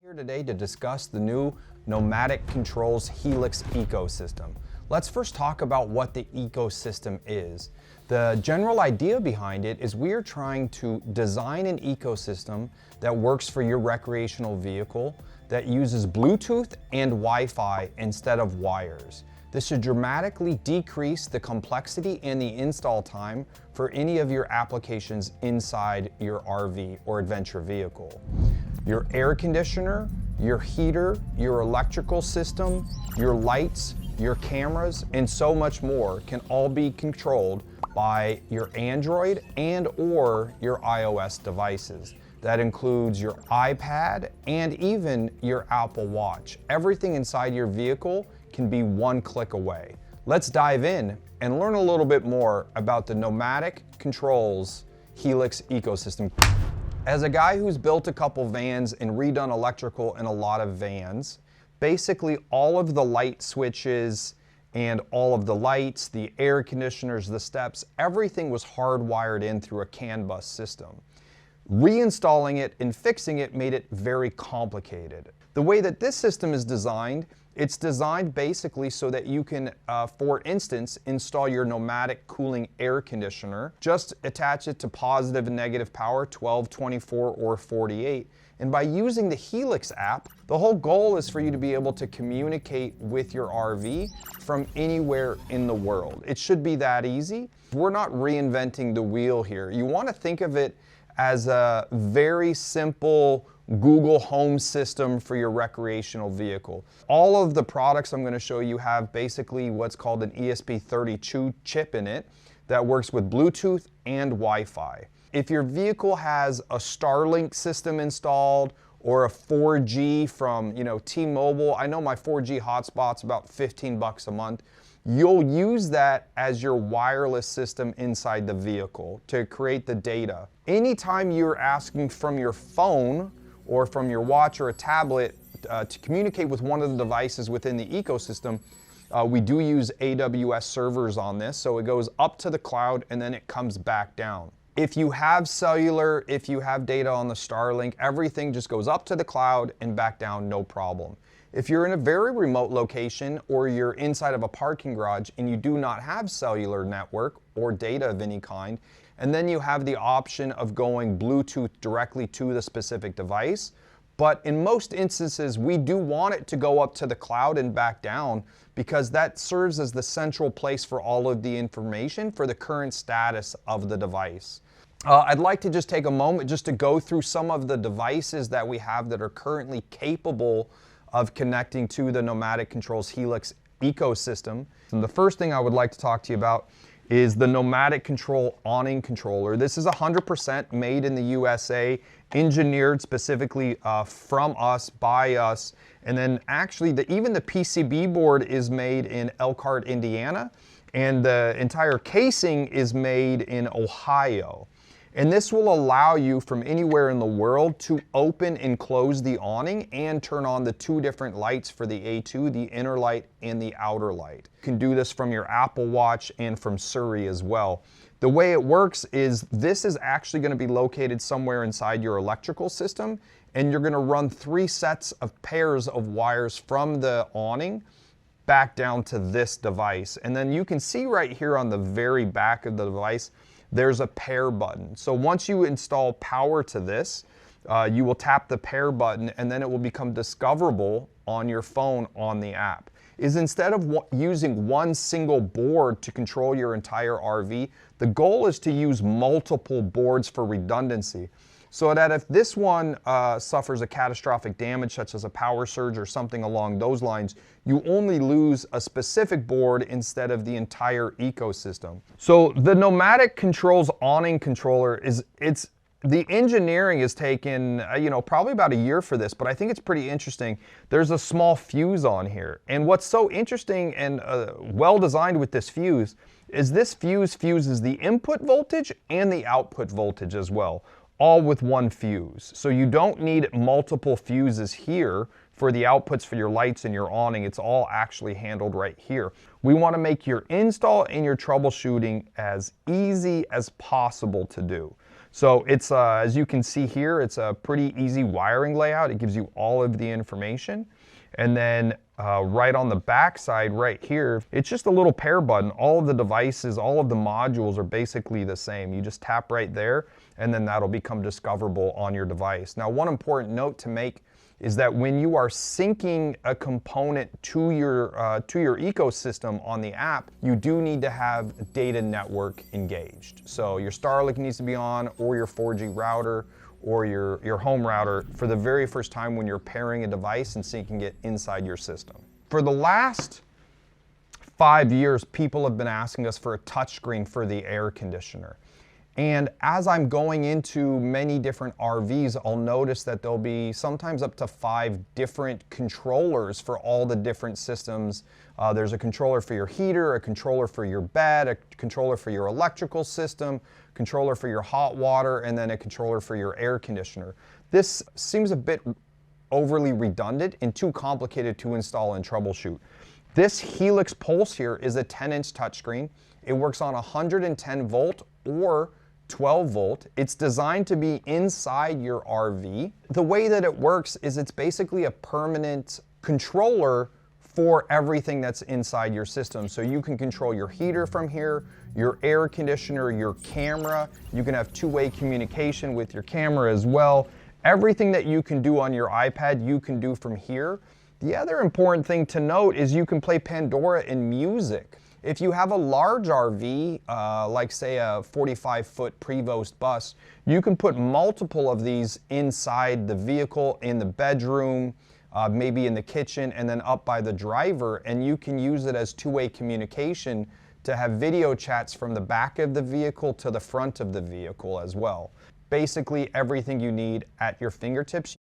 Here today to discuss the new Nomadic Controls Helix Ecosystem. Let's first talk about what the ecosystem is. The general idea behind it is we are trying to design an ecosystem that works for your recreational vehicle that uses Bluetooth and Wi-Fi instead of wires. This should dramatically decrease the complexity and the install time for any of your applications inside your RV or adventure vehicle. Your air conditioner, your heater, your electrical system, your lights, your cameras, and so much more can all be controlled by your Android and or your iOS devices. That includes your iPad and even your Apple Watch. Everything inside your vehicle can be one click away. Let's dive in and learn a little bit more about the Nomadic Controls Helix Ecosystem. As a guy who's built a couple vans and redone electrical in a lot of vans, basically all of the light switches and all of the lights, the air conditioners, the steps, everything was hardwired in through a CAN bus system. Reinstalling it and fixing it made it very complicated. The way that this system is designed, it's designed basically so that you can, for instance, install your Nomadic cooling air conditioner, just attach it to positive and negative power, 12, 24, or 48. And by using the Helix app, the whole goal is for you to be able to communicate with your RV from anywhere in the world. It should be that easy. We're not reinventing the wheel here. You want to think of it as a very simple Google Home system for your recreational vehicle. All of the products I'm going to show you have basically what's called an ESP32 chip in it that works with Bluetooth and Wi-Fi. If your vehicle has a Starlink system installed or a 4G from T-Mobile, I know my 4G hotspot's about 15 bucks a month. You'll use that as your wireless system inside the vehicle to create the data. Anytime you're asking from your phone or from your watch or a tablet to communicate with one of the devices within the ecosystem, we do use AWS servers on this, so it goes up to the cloud and then it comes back down. If you have cellular, if you have data on the Starlink, everything just goes up to the cloud and back down, no problem. If you're in a very remote location or you're inside of a parking garage and you do not have cellular network or data of any kind, and then you have the option of going Bluetooth directly to the specific device. But in most instances, we do want it to go up to the cloud and back down because that serves as the central place for all of the information for the current status of the device. I'd like to just take a moment just to go through some of the devices that we have that are currently capable of connecting to the Nomadic Controls Helix ecosystem. And the first thing I would like to talk to you about is the Nomadic Control awning controller. This is 100% made in the USA, engineered specifically from us, by us, and then actually even the PCB board is made in Elkhart, Indiana, and the entire casing is made in Ohio. And this will allow you from anywhere in the world to open and close the awning and turn on the two different lights for the A2, the inner light and the outer light. You can do this from your Apple Watch and from Surrey as well. The way it works is this is actually going to be located somewhere inside your electrical system, and you're going to run 3 sets of pairs of wires from the awning back down to this device. And then you can see right here on the very back of the device, there's a pair button. So once you install power to this, you will tap the pair button and then it will become discoverable on your phone on the app. Instead of using one single board to control your entire RV, the goal is to use multiple boards for redundancy. So that if this one suffers a catastrophic damage, such as a power surge or something along those lines, you only lose a specific board instead of the entire ecosystem. So the Nomadic Controls awning controller the engineering has taken, probably about a year for this, but I think it's pretty interesting. There's a small fuse on here. And what's so interesting and well designed with this fuse is this fuse fuses the input voltage and the output voltage as well, all with one fuse. So you don't need multiple fuses here for the outputs for your lights and your awning. It's all actually handled right here. We want to make your install and your troubleshooting as easy as possible to do. So it's, as you can see here, it's a pretty easy wiring layout. It gives you all of the information. And then right on the back side right here, it's just a little pair button. All of the devices, all of the modules are basically the same. You just tap right there and then that'll become discoverable on your device. Now, one important note to make is that when you are syncing a component to your ecosystem on the app, you do need to have data network engaged. So your Starlink needs to be on, or your 4G router, or your home router for the very first time when you're pairing a device and syncing it inside your system. For the last 5 years, people have been asking us for a touchscreen for the air conditioner. And as I'm going into many different RVs, I'll notice that there'll be sometimes up to 5 different controllers for all the different systems. There's a controller for your heater, a controller for your bed, a controller for your electrical system, controller for your hot water, and then a controller for your air conditioner. This seems a bit overly redundant and too complicated to install and troubleshoot. This Helix Pulse here is a 10-inch touchscreen. It works on 110 volt or 12 volt. It's designed to be inside your RV. The way that it works is it's basically a permanent controller for everything that's inside your system. So you can control your heater from here, your air conditioner, your camera. You can have two-way communication with your camera as well. Everything that you can do on your iPad, you can do from here. The other important thing to note is you can play Pandora and music. If you have a large RV, like say a 45-foot Prevost bus, you can put multiple of these inside the vehicle, in the bedroom, maybe in the kitchen, and then up by the driver, and you can use it as two-way communication to have video chats from the back of the vehicle to the front of the vehicle as well. Basically everything you need at your fingertips.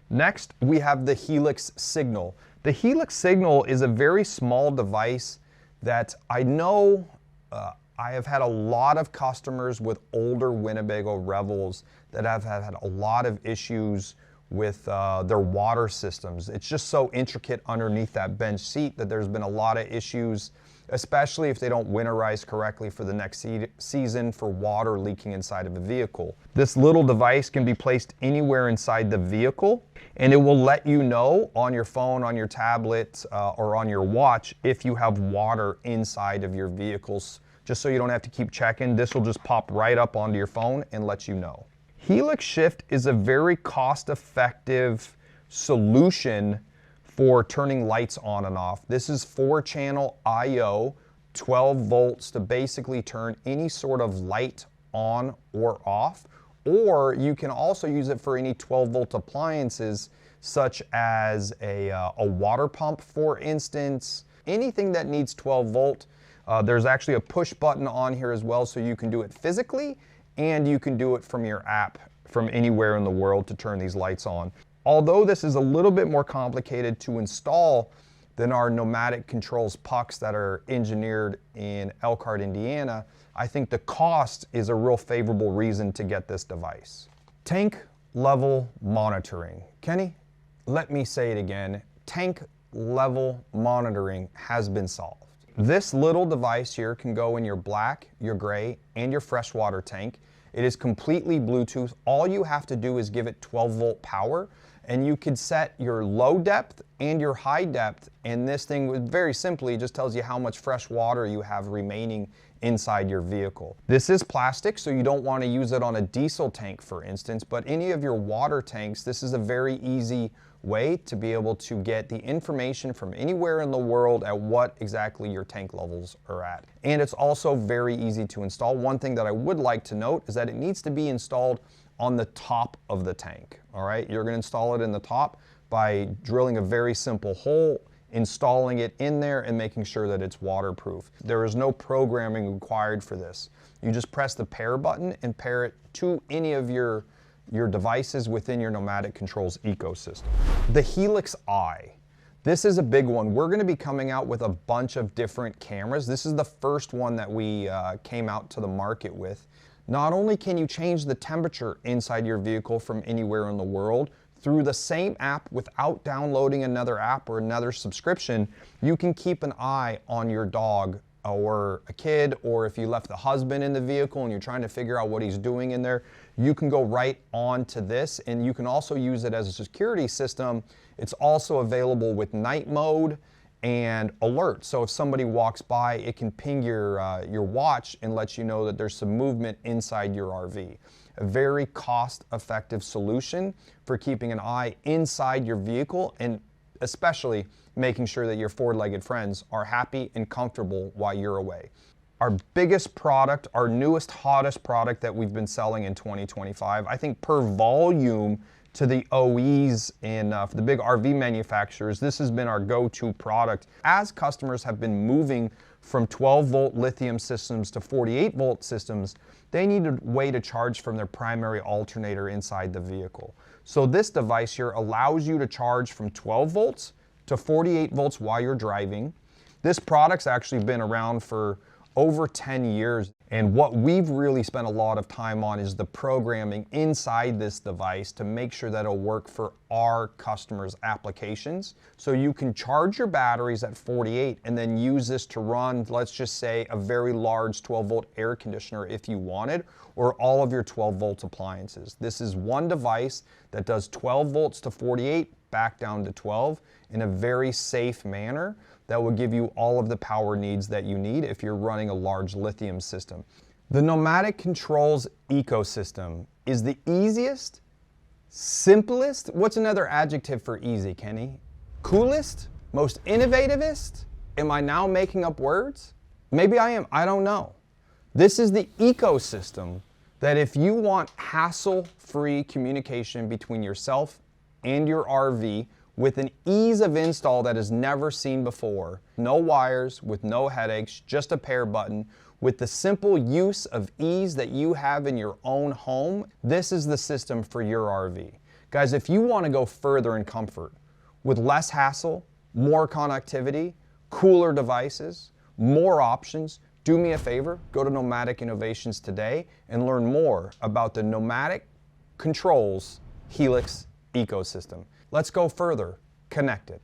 Next, we have the Helix Signal. The Helix Signal is a very small device that I know I have had a lot of customers with older Winnebago Revels that have had a lot of issues with their water systems. It's just so intricate underneath that bench seat that there's been a lot of issues, especially if they don't winterize correctly for the next season for water leaking inside of a vehicle. This little device can be placed anywhere inside the vehicle, and it will let you know on your phone, on your tablet, or on your watch if you have water inside of your vehicles. Just so you don't have to keep checking, this will just pop right up onto your phone and let you know. Helix Shift is a very cost-effective solution for turning lights on and off. This is 4-channel I/O, 12 volts to basically turn any sort of light on or off, or you can also use it for any 12-volt appliances such as a water pump, for instance. Anything that needs 12 volt, there's actually a push button on here as well, so you can do it physically and you can do it from your app from anywhere in the world to turn these lights on. Although this is a little bit more complicated to install than our Nomadic Controls pucks that are engineered in Elkhart, Indiana, I think the cost is a real favorable reason to get this device. Tank level monitoring. Kenny, let me say it again. Tank level monitoring has been solved. This little device here can go in your black, your gray, and your freshwater tank. It is completely Bluetooth. All you have to do is give it 12 volt power, and you could set your low depth and your high depth, and this thing very simply just tells you how much fresh water you have remaining inside your vehicle. This is plastic, so you don't want to use it on a diesel tank, for instance, but any of your water tanks, this is a very easy way to be able to get the information from anywhere in the world at what exactly your tank levels are at. And it's also very easy to install. One thing that I would like to note is that it needs to be installed on the top of the tank. All right, you're going to install it in the top by drilling a very simple hole, installing it in there, and making sure that it's waterproof. There is no programming required for this. You just press the pair button and pair it to any of your devices within your Nomadic Controls ecosystem. The Helix Eye. This is a big one. We're going to be coming out with a bunch of different cameras. This is the first one that we came out to the market with. Not only can you change the temperature inside your vehicle from anywhere in the world, through the same app without downloading another app or another subscription, you can keep an eye on your dog or a kid, or if you left the husband in the vehicle and you're trying to figure out what he's doing in there, you can go right on to this, and you can also use it as a security system. It's also available with night mode and alert. So if somebody walks by, it can ping your watch and let you know that there's some movement inside your RV. A very cost-effective solution for keeping an eye inside your vehicle, and especially making sure that your four-legged friends are happy and comfortable while you're away. Our biggest product, our newest, hottest product that we've been selling in 2025, I think per volume to the OEs and for the big RV manufacturers, this has been our go-to product. As customers have been moving from 12-volt lithium systems to 48-volt systems, they need a way to charge from their primary alternator inside the vehicle. So this device here allows you to charge from 12 volts to 48 volts while you're driving. This product's actually been around for over 10 years. And what we've really spent a lot of time on is the programming inside this device to make sure that it'll work for our customers' applications. So you can charge your batteries at 48 and then use this to run, let's just say, a very large 12-volt air conditioner if you wanted, or all of your 12-volt appliances. This is one device that does 12 volts to 48, back down to 12 in a very safe manner that will give you all of the power needs that you need if you're running a large lithium system. The Nomadic Controls ecosystem is the easiest, simplest, what's another adjective for easy, Kenny? Coolest? Most innovativest? Am I now making up words? Maybe I am, I don't know. This is the ecosystem that if you want hassle-free communication between yourself and your RV with an ease of install that is never seen before, no wires, with no headaches, just a pair button, with the simple use of ease that you have in your own home, this is the system for your RV. Guys, if you want to go further in comfort with less hassle, more connectivity, cooler devices, more options, do me a favor, go to Nomadic Innovations today and learn more about the Nomadic Controls Helix ecosystem. Let's go further, connected.